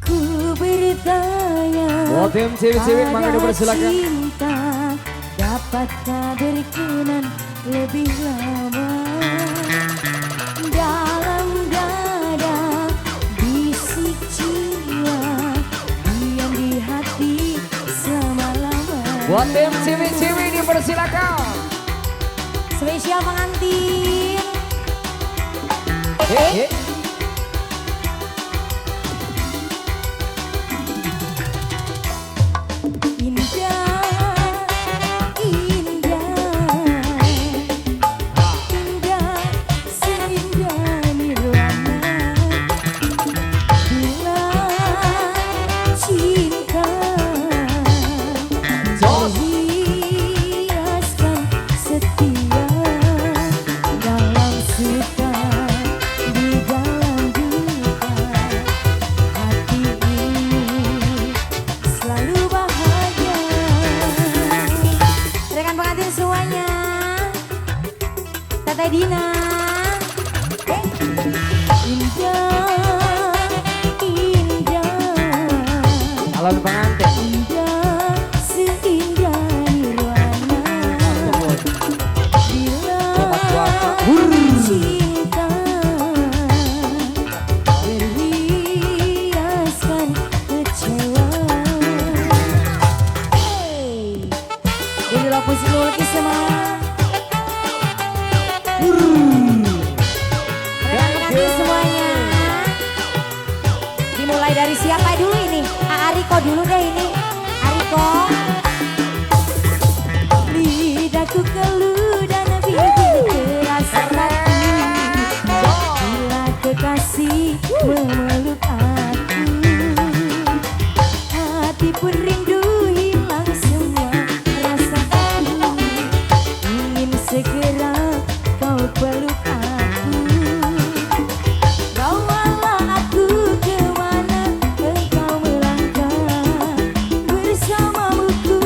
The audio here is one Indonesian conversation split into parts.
Ku bertanya buat tim cewek-cewek makanya dipersilakan. cinta dapatkah berkenan lebih lama dalam dada bisik jiwa diam di hati selama-lama. Buat tim cewek-cewek dipersilakan. Spesial pengantin. Tete Dina, indah, indah, Calon pengantin. indah, seindah nirwana. Bila cinta berhiaskan kecewa. Hey, ini lo pusing lukis semua. Nanti semuanya dimulai dari siapa dulu ini? Ariko dulu deh ini. Ariko. Lidahku keluh dan bibir terasa kaku bila kekasih memeluk aku. Hati pun rindu hilang semua rasa aku. Ingin segera kau peluk aku. Bawalah aku kemana engkau melangkah. Bersamamu ku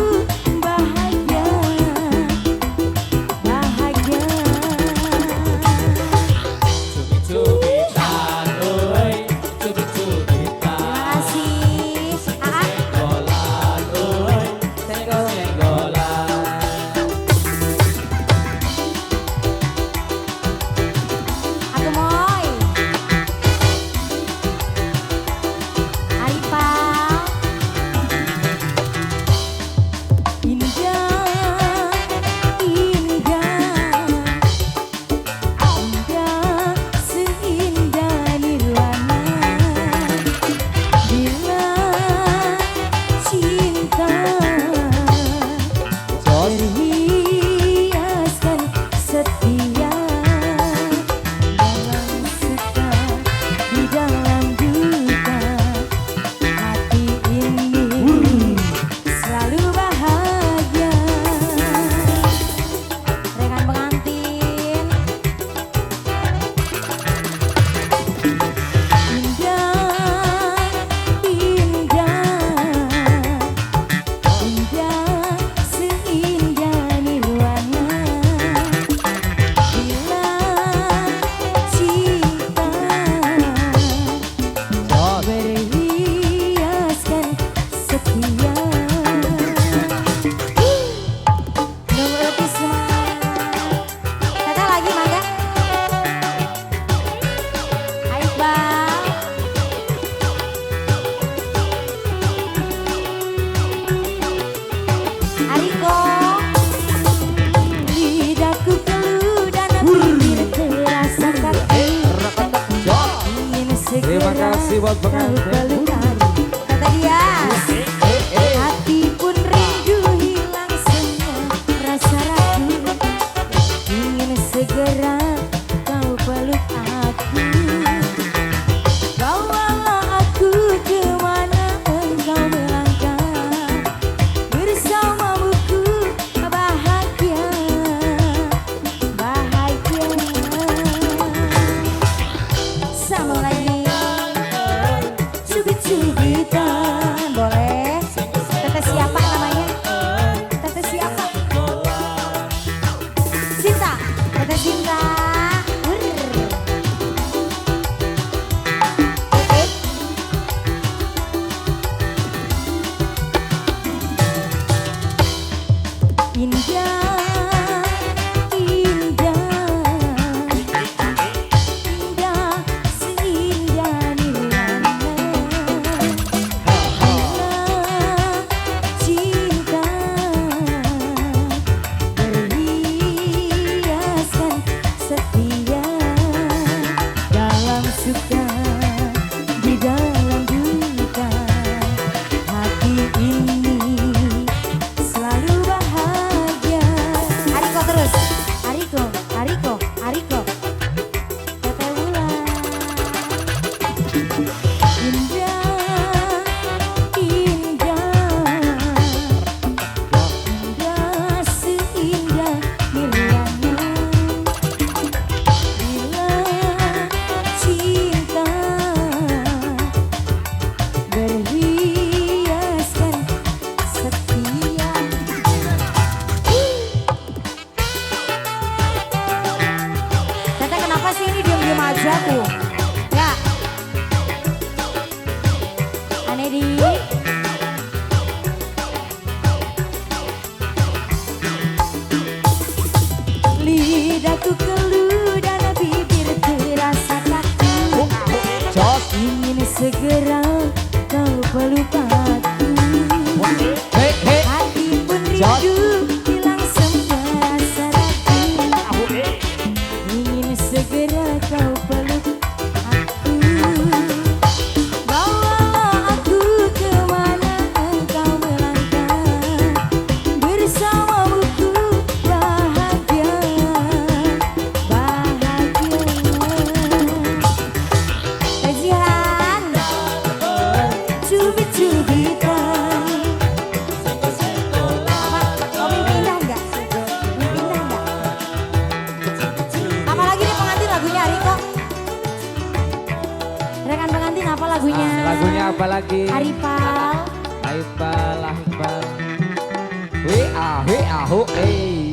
bahagia, bahagia. Cubitan, oi, cubitan. Terima kasih. Senggolan, oi, senggolan. Aku moy. Aripa. Indah, indah, indah, seindah nirwana. Bila cinta berhiaskan setia dalam suka di dalam duka hati ini selalu bahagia. Rekan pengantin, indah, indah, indah, seindah nirwana. Bila cinta berhiaskan setia. Nomor lebih semangat. Kata lagi mangga. Ayo bang. Ariko. Lidahku keluh dan bibir terasa kaku. Ingin Terima segera kasih buat kau pengantin. peluk aku. Kata dia. Hati pun rindu hilang semua rasa ragu. Ingin segera kau peluk aku. Bawalah aku kemana engkau melangkah. Bersamamu ku bahagia, bahagia. Sama lagi. Cubit aku. Ya. Anedi. Lidahku keluh dan bibir terasa kaku. Jos. Ingin segera kau peluk aku. Hei, hei. Hati pun Jos. rindu hilang semua rasa ragu. Ingin segera kau peluk aku. Bawalah aku kemana engkau melangkah. Bersamamu ku bahagia, bahagia. Tajihan, cubit-cubitan. Mau pindah enggak? Pindah enggak? Apa lagi nih pengantin lagunya Ariko? Rekan pengantin apa lagunya? Lagunya apa lagi? Aripal. Aipal, ahipal. Wi ah, hu, eh.